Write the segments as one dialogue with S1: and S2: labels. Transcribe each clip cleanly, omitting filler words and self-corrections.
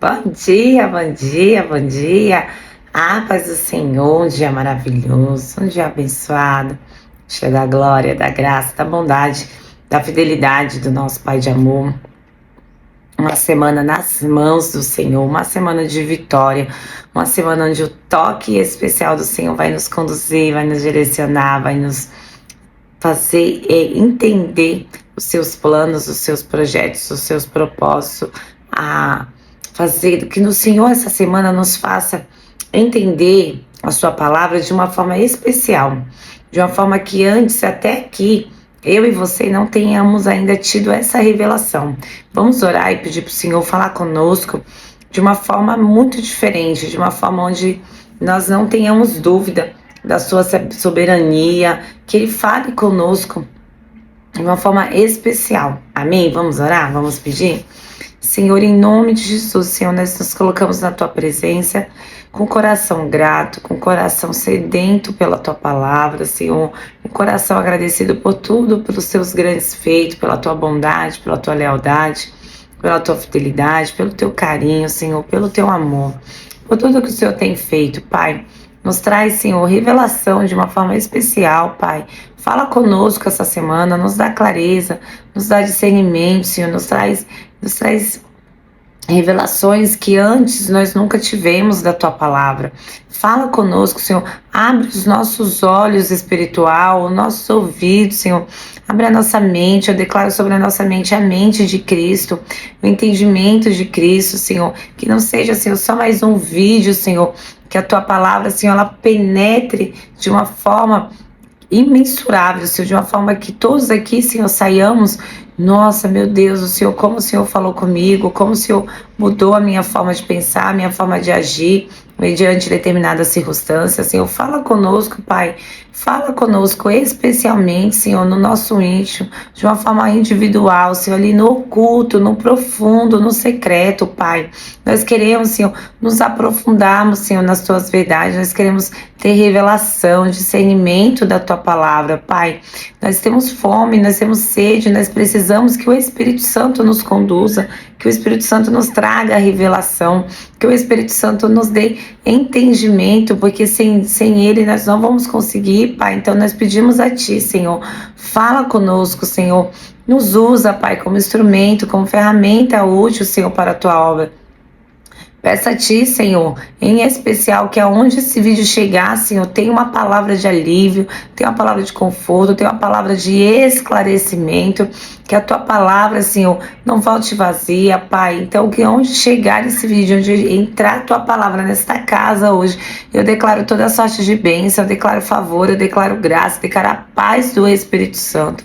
S1: Bom dia, bom dia, bom dia. A paz do Senhor, um dia maravilhoso, um dia abençoado, cheio da glória, da graça, da bondade, da fidelidade do nosso Pai de amor. Uma semana nas mãos do Senhor, uma semana de vitória, uma semana onde o toque especial do Senhor vai nos conduzir, vai nos direcionar, vai nos fazer entender os seus planos, os seus projetos, os seus propósitos, a fazer que no Senhor essa semana nos faça entender a sua palavra de uma forma especial, de uma forma que antes, até aqui, eu e você não tenhamos ainda tido essa revelação. Vamos orar e pedir para o Senhor falar conosco de uma forma muito diferente, de uma forma onde nós não tenhamos dúvida da sua soberania, que Ele fale conosco de uma forma especial. Amém? Vamos orar? Vamos pedir? Senhor, em nome de Jesus, Senhor, nós nos colocamos na Tua presença com coração grato, com coração sedento pela Tua palavra, Senhor, com coração agradecido por tudo, pelos Teus grandes feitos, pela Tua bondade, pela Tua lealdade, pela Tua fidelidade, pelo Teu carinho, Senhor, pelo Teu amor, por tudo que o Senhor tem feito, Pai. Nos traz, Senhor, revelação de uma forma especial, Pai. Fala conosco essa semana, nos dá clareza, nos dá discernimento, Senhor, nos traz revelações que antes nós nunca tivemos da Tua palavra. Fala conosco, Senhor, abre os nossos olhos espiritual, os nossos ouvidos, Senhor, abre a nossa mente. Eu declaro sobre a nossa mente a mente de Cristo, o entendimento de Cristo, Senhor, que não seja, Senhor, só mais um vídeo, Senhor, que a Tua palavra, Senhor, ela penetre de uma forma imensurável, Senhor, de uma forma que todos aqui, Senhor, saiamos, nossa, meu Deus, o Senhor, como o Senhor falou comigo, como o Senhor mudou a minha forma de pensar, a minha forma de agir, mediante determinadas circunstâncias. Senhor, fala conosco, Pai, fala conosco especialmente, Senhor, no nosso íntimo, de uma forma individual, Senhor, ali no oculto, no profundo, no secreto, Pai. Nós queremos, Senhor, nos aprofundarmos, Senhor, nas Tuas verdades, nós queremos ter revelação, discernimento da Tua palavra, Pai. Nós temos fome, nós temos sede, nós precisamos que o Espírito Santo nos conduza, que o Espírito Santo nos traga a revelação, que o Espírito Santo nos dê entendimento, porque sem Ele nós não vamos conseguir, Pai. Então nós pedimos a Ti, Senhor, fala conosco, Senhor, nos usa, Pai, como instrumento, como ferramenta útil, Senhor, para a Tua obra. Peço a Ti, Senhor, em especial, que aonde esse vídeo chegar, Senhor, tenha uma palavra de alívio, tenha uma palavra de conforto, tenha uma palavra de esclarecimento, que a Tua palavra, Senhor, não volte vazia, Pai. Então, que onde chegar esse vídeo, onde entrar a Tua palavra nesta casa hoje, eu declaro toda a sorte de bênção, eu declaro favor, eu declaro graça, eu declaro a paz do Espírito Santo.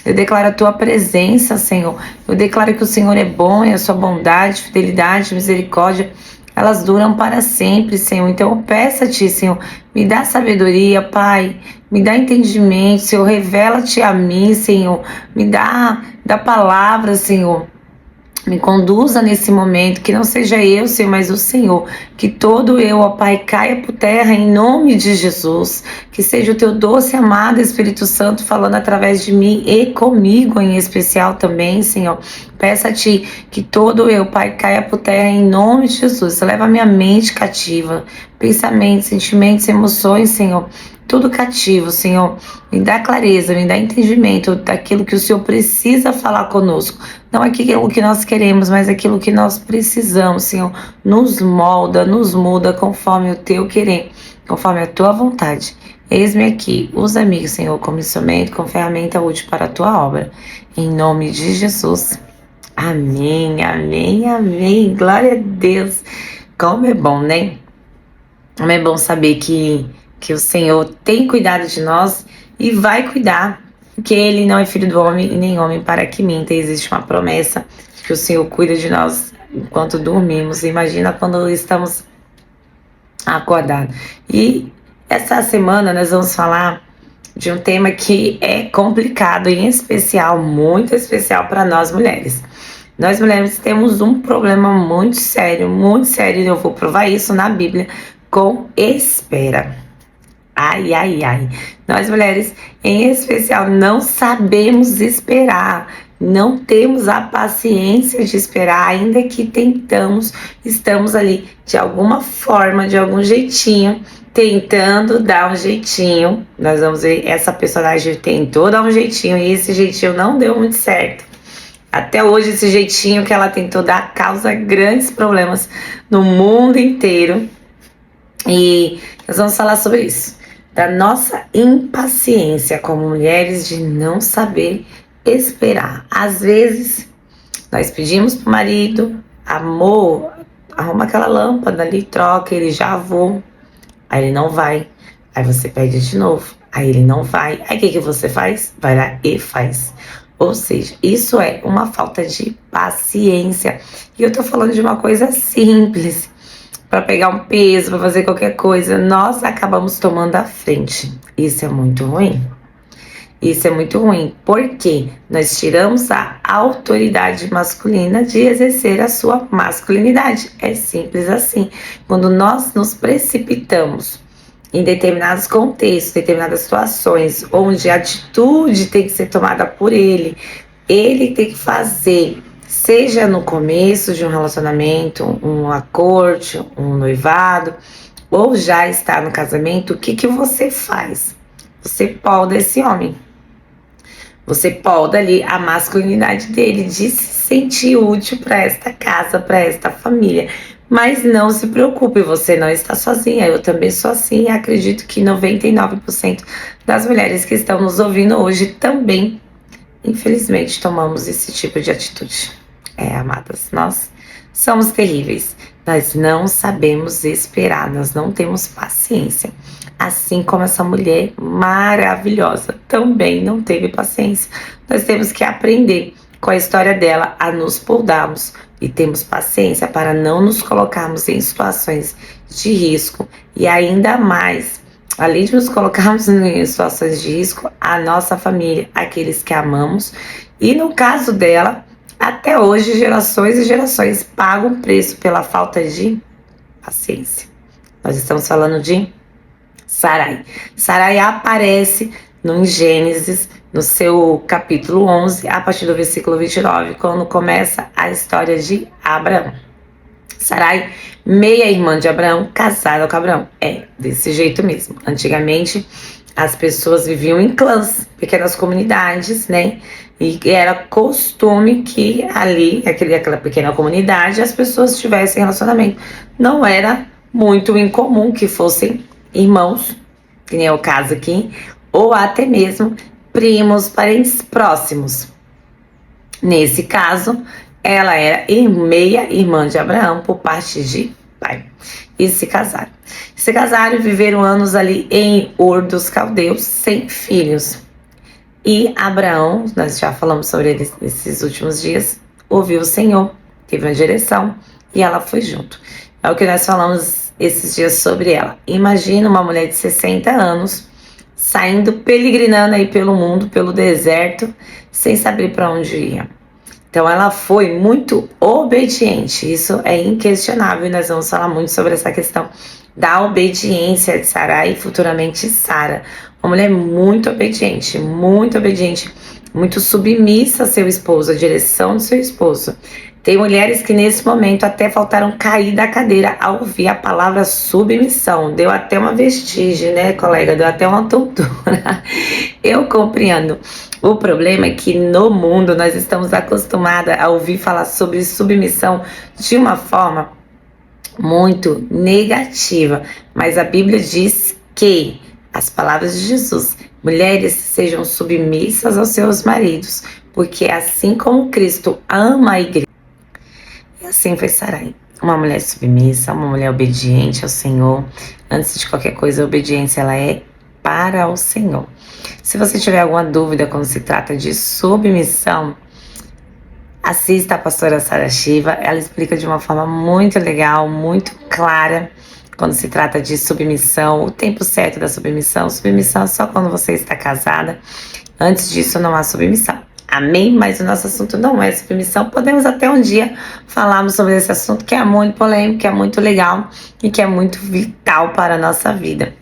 S1: Eu declaro a Tua presença, Senhor. Eu declaro que o Senhor é bom e a Sua bondade, fidelidade, misericórdia, elas duram para sempre, Senhor. Então eu peço a Ti, Senhor, me dá sabedoria, Pai. Me dá entendimento, Senhor. Revela-te a mim, Senhor. Me dá da palavra, Senhor. Me conduza nesse momento, que não seja eu, Senhor, mas o Senhor. Que todo eu, ó Pai, caia por terra em nome de Jesus. Que seja o Teu doce amado Espírito Santo falando através de mim e comigo em especial também, Senhor. Peço a Ti que todo eu, Pai, caia por terra em nome de Jesus. Leva a minha mente cativa, pensamentos, sentimentos, emoções, Senhor. Tudo cativo, Senhor. Me dá clareza, me dá entendimento daquilo que o Senhor precisa falar conosco. Não aquilo que nós queremos, mas aquilo que nós precisamos, Senhor. Nos molda, nos muda conforme o Teu querer, conforme a Tua vontade. Eis-me aqui, usa-me, Senhor, como instrumento, como ferramenta útil para a Tua obra. Em nome de Jesus. Amém, amém, amém. Glória a Deus. Como é bom, né? Como é bom saber que o Senhor tem cuidado de nós e vai cuidar, porque Ele não é filho do homem e nem homem para que minta. Existe uma promessa que o Senhor cuida de nós enquanto dormimos. Imagina quando estamos acordados. E essa semana nós vamos falar de um tema que é complicado, em especial, muito especial para nós mulheres. Nós mulheres temos um problema muito sério, e eu vou provar isso na Bíblia com espera. Ai, ai, ai. Nós mulheres, em especial, não sabemos esperar. não temos a paciência de esperar, ainda que estamos ali de alguma forma, de algum jeitinho, tentando dar um jeitinho. Nós vamos ver, essa personagem tentou dar um jeitinho e esse jeitinho não deu muito certo. Até hoje, esse jeitinho que ela tentou dar causa grandes problemas no mundo inteiro. E nós vamos falar sobre isso, da nossa impaciência como mulheres de não saber esperar. Às vezes, nós pedimos pro marido: amor, arruma aquela lâmpada ali, troca, ele já voa. Aí ele não vai. Aí você pede de novo. Aí ele não vai. Aí o que você faz? Vai lá e faz. Ou seja, isso é uma falta de paciência. E eu tô falando de uma coisa simples. Para pegar um peso, para fazer qualquer coisa, nós acabamos tomando a frente. Isso é muito ruim. Isso é muito ruim, porque nós tiramos a autoridade masculina de exercer a sua masculinidade. É simples assim. Quando nós nos precipitamos em determinados contextos, determinadas situações, onde a atitude tem que ser tomada por ele tem que fazer, seja no começo de um relacionamento, um acordo, um noivado, ou já está no casamento, o que você faz? Você poda esse homem. Você poda ali a masculinidade dele de se sentir útil para esta casa, para esta família. Mas não se preocupe, você não está sozinha. Eu também sou assim e acredito que 99% das mulheres que estão nos ouvindo hoje também, infelizmente, tomamos esse tipo de atitude. Amadas, nós somos terríveis. Nós não sabemos esperar, nós não temos paciência. Assim como essa mulher maravilhosa também não teve paciência. Nós temos que aprender com a história dela a nos podarmos e temos paciência para não nos colocarmos em situações de risco e ainda mais, além de nos colocarmos em situações de risco, a nossa família, aqueles que amamos. E no caso dela, até hoje, gerações e gerações pagam preço pela falta de paciência. Nós estamos falando de Sarai. Sarai aparece no Gênesis, no seu capítulo 11, a partir do versículo 29, quando começa a história de Abraão. Sarai, meia-irmã de Abraão, casada com Abraão. Desse jeito mesmo. Antigamente, as pessoas viviam em clãs, pequenas comunidades, né? E era costume que ali, aquela pequena comunidade, as pessoas tivessem relacionamento. Não era muito incomum que fossem irmãos, que nem é o caso aqui, ou até mesmo primos, parentes próximos. Nesse caso, ela era meia-irmã de Abraão por parte de pai. E se casaram. Se casaram e viveram anos ali em Ur dos Caldeus, sem filhos. E Abraão, nós já falamos sobre ele nesses últimos dias, ouviu o Senhor, teve uma direção e ela foi junto. É o que nós falamos esses dias sobre ela. Imagina uma mulher de 60 anos saindo, peregrinando aí pelo mundo, pelo deserto, sem saber para onde ia. Então ela foi muito obediente, isso é inquestionável e nós vamos falar muito sobre essa questão da obediência de Sarai e futuramente Sara. Uma mulher muito obediente, muito submissa a seu esposo, a direção do seu esposo. Tem mulheres que nesse momento até faltaram cair da cadeira ao ouvir a palavra submissão. Deu até uma vestígio, né, colega? Deu até uma tontura. Eu compreendo. O problema é que no mundo nós estamos acostumadas a ouvir falar sobre submissão de uma forma muito negativa. Mas a Bíblia diz que, as palavras de Jesus, mulheres sejam submissas aos seus maridos, porque assim como Cristo ama a igreja, e assim foi Sarai, uma mulher submissa, uma mulher obediente ao Senhor. Antes de qualquer coisa, a obediência ela é para o Senhor. Se você tiver alguma dúvida quando se trata de submissão, assista a pastora Sara Shiva, ela explica de uma forma muito legal, muito clara, quando se trata de submissão, o tempo certo da submissão. Submissão é só quando você está casada, antes disso não há submissão. Amém? Mas o nosso assunto não é submissão. Podemos até um dia falarmos sobre esse assunto que é muito polêmico, que é muito legal e que é muito vital para a nossa vida.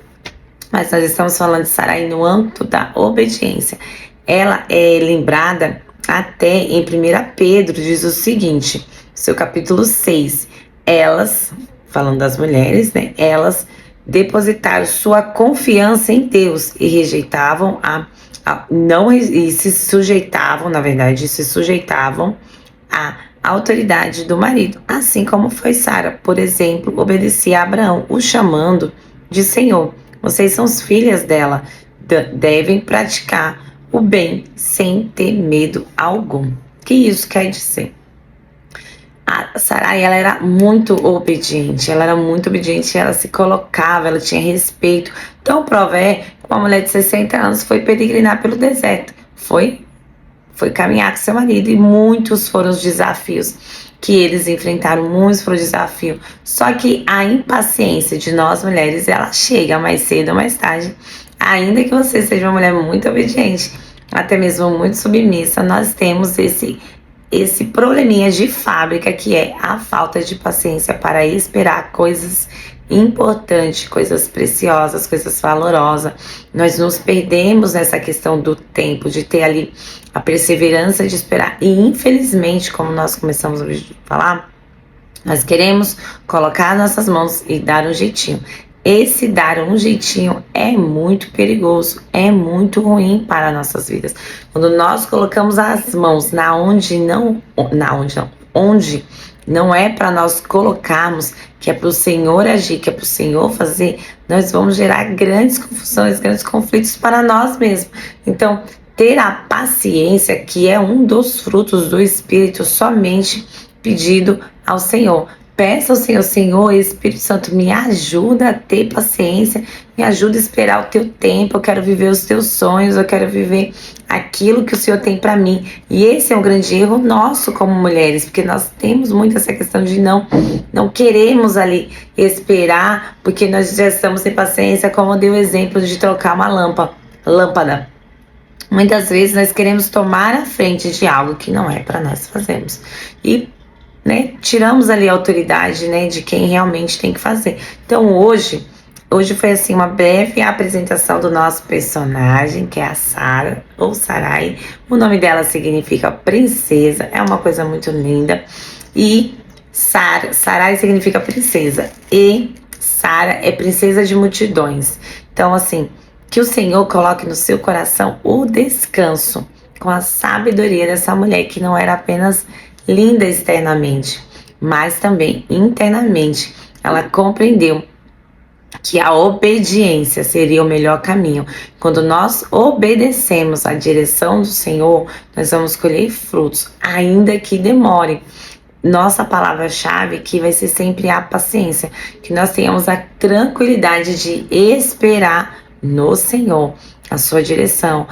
S1: Mas nós estamos falando de Sarai no âmbito da obediência. Ela é lembrada Até em 1 Pedro diz o seguinte, seu capítulo 6, elas, falando das mulheres, né, elas depositaram sua confiança em Deus e rejeitavam não e se sujeitavam, na verdade, se sujeitavam à autoridade do marido, assim como foi Sara, por exemplo, obedecia a Abraão, o chamando de Senhor. Vocês são as filhas dela, devem praticar o bem sem ter medo algum. O que isso quer dizer? A Sarai, ela era muito obediente, ela se colocava, ela tinha respeito. Então, Prové, uma mulher de 60 anos, foi peregrinar pelo deserto, foi caminhar com seu marido, e muitos foram os desafios que eles enfrentaram, muitos foram os desafios. Só que a impaciência de nós mulheres, ela chega mais cedo ou mais tarde. Ainda que você seja uma mulher muito obediente, até mesmo muito submissa, nós temos esse probleminha de fábrica, que é a falta de paciência para esperar coisas importantes, coisas preciosas, coisas valorosas. Nós nos perdemos nessa questão do tempo, de ter ali a perseverança de esperar. E infelizmente, como nós começamos a falar, nós queremos colocar nossas mãos e dar um jeitinho. Esse dar um jeitinho é muito perigoso, é muito ruim para nossas vidas. Quando nós colocamos as mãos onde não é para nós colocarmos, que é para o Senhor agir, que é para o Senhor fazer, nós vamos gerar grandes confusões, grandes conflitos para nós mesmos. Então, ter a paciência, que é um dos frutos do Espírito, somente pedido ao Senhor. Peça ao Senhor, Senhor, Espírito Santo, me ajuda a ter paciência, me ajuda a esperar o teu tempo, eu quero viver os teus sonhos, eu quero viver aquilo que o Senhor tem para mim. E esse é um grande erro nosso como mulheres, porque nós temos muito essa questão de não queremos ali esperar, porque nós já estamos sem paciência, como eu dei o exemplo de trocar uma lâmpada. Muitas vezes nós queremos tomar a frente de algo que não é para nós fazermos. E tiramos ali a autoridade, de quem realmente tem que fazer. Então hoje foi assim uma breve apresentação do nosso personagem, que é a Sara, ou Sarai. O nome dela significa princesa, é uma coisa muito linda. E Sarai significa princesa, e Sara é princesa de multidões. Então assim, que o Senhor coloque no seu coração o descanso com a sabedoria dessa mulher, que não era apenas linda externamente, mas também internamente. Ela compreendeu que a obediência seria o melhor caminho. Quando nós obedecemos à direção do Senhor, nós vamos colher frutos, ainda que demore. Nossa palavra-chave aqui vai ser sempre a paciência, que nós tenhamos a tranquilidade de esperar no Senhor, a sua direção,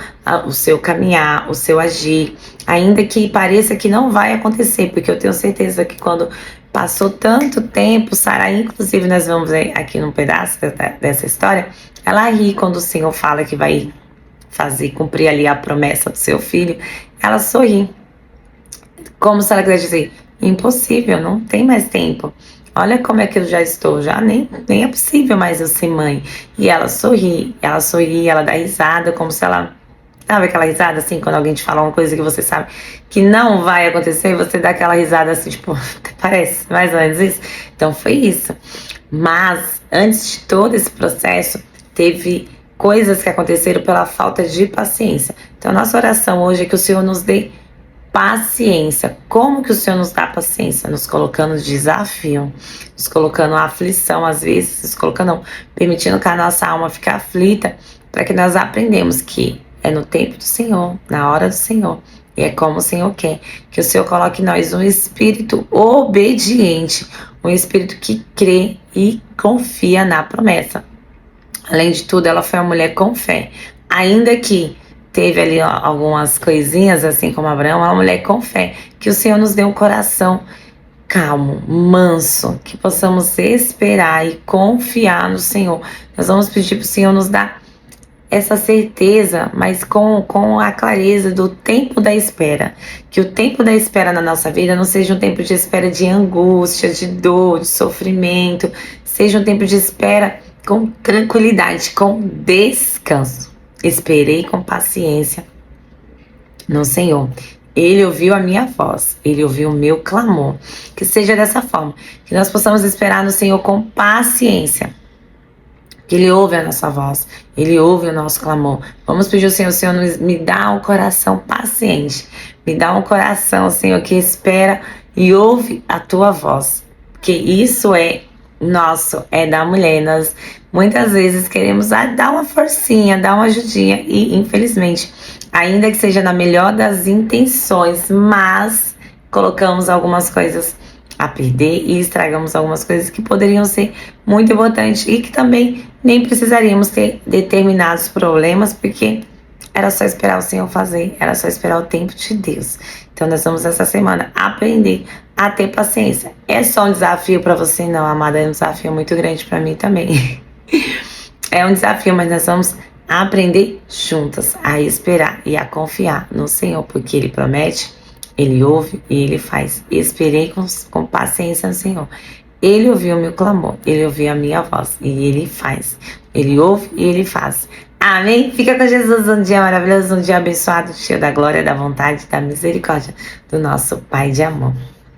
S1: o seu caminhar, o seu agir, ainda que pareça que não vai acontecer, porque eu tenho certeza que quando passou tanto tempo, Sara, inclusive nós vamos ver aqui num pedaço dessa história, ela ri quando o Senhor fala que vai cumprir ali a promessa do seu filho, ela sorri, como se ela quisesse dizer, impossível, não tem mais tempo. Olha como é que eu já estou, já nem é possível mais eu ser mãe. E ela sorri, ela dá risada, como se ela... Sabe aquela risada assim, quando alguém te fala uma coisa que você sabe que não vai acontecer, você dá aquela risada assim, tipo, parece mais ou menos isso? Então foi isso. Mas, antes de todo esse processo, teve coisas que aconteceram pela falta de paciência. Então, nossa oração hoje é que o Senhor nos dê paciência. Como que o Senhor nos dá paciência? Nos colocando desafio, nos colocando aflição, às vezes, permitindo que a nossa alma fique aflita, para que nós aprendamos que é no tempo do Senhor, na hora do Senhor, e é como o Senhor quer, que o Senhor coloque em nós um espírito obediente, um espírito que crê e confia na promessa. Além de tudo, ela foi uma mulher com fé, ainda que teve ali algumas coisinhas, assim como Abraão, uma mulher com fé, que o Senhor nos dê um coração calmo, manso, que possamos esperar e confiar no Senhor. Nós vamos pedir para o Senhor nos dar essa certeza, mas com a clareza do tempo da espera. Que o tempo da espera na nossa vida não seja um tempo de espera de angústia, de dor, de sofrimento, seja um tempo de espera com tranquilidade, com descanso. Esperei com paciência no Senhor. Ele ouviu a minha voz, Ele ouviu o meu clamor. Que seja dessa forma, que nós possamos esperar no Senhor com paciência, que Ele ouve a nossa voz, Ele ouve o nosso clamor. Vamos pedir ao Senhor, me dá um coração paciente, me dá um coração, Senhor, que espera e ouve a Tua voz, porque isso é nosso, é da mulher. Nós muitas vezes queremos dar uma forcinha, dar uma ajudinha e, infelizmente, ainda que seja na melhor das intenções, mas colocamos algumas coisas a perder e estragamos algumas coisas que poderiam ser muito importantes e que também nem precisaríamos ter determinados problemas, porque era só esperar o Senhor fazer, era só esperar o tempo de Deus. Então nós vamos essa semana aprender a ter paciência. É só um desafio para você? Não, amada, é um desafio muito grande para mim também. É um desafio, mas nós vamos aprender juntas a esperar e a confiar no Senhor, porque Ele promete, Ele ouve e Ele faz. Esperei com paciência no Senhor. Ele ouviu o meu clamor, Ele ouviu a minha voz e Ele faz. Ele ouve e Ele faz. Amém? Fica com Jesus, um dia maravilhoso, um dia abençoado, cheio da glória, da vontade, da misericórdia do nosso Pai de amor.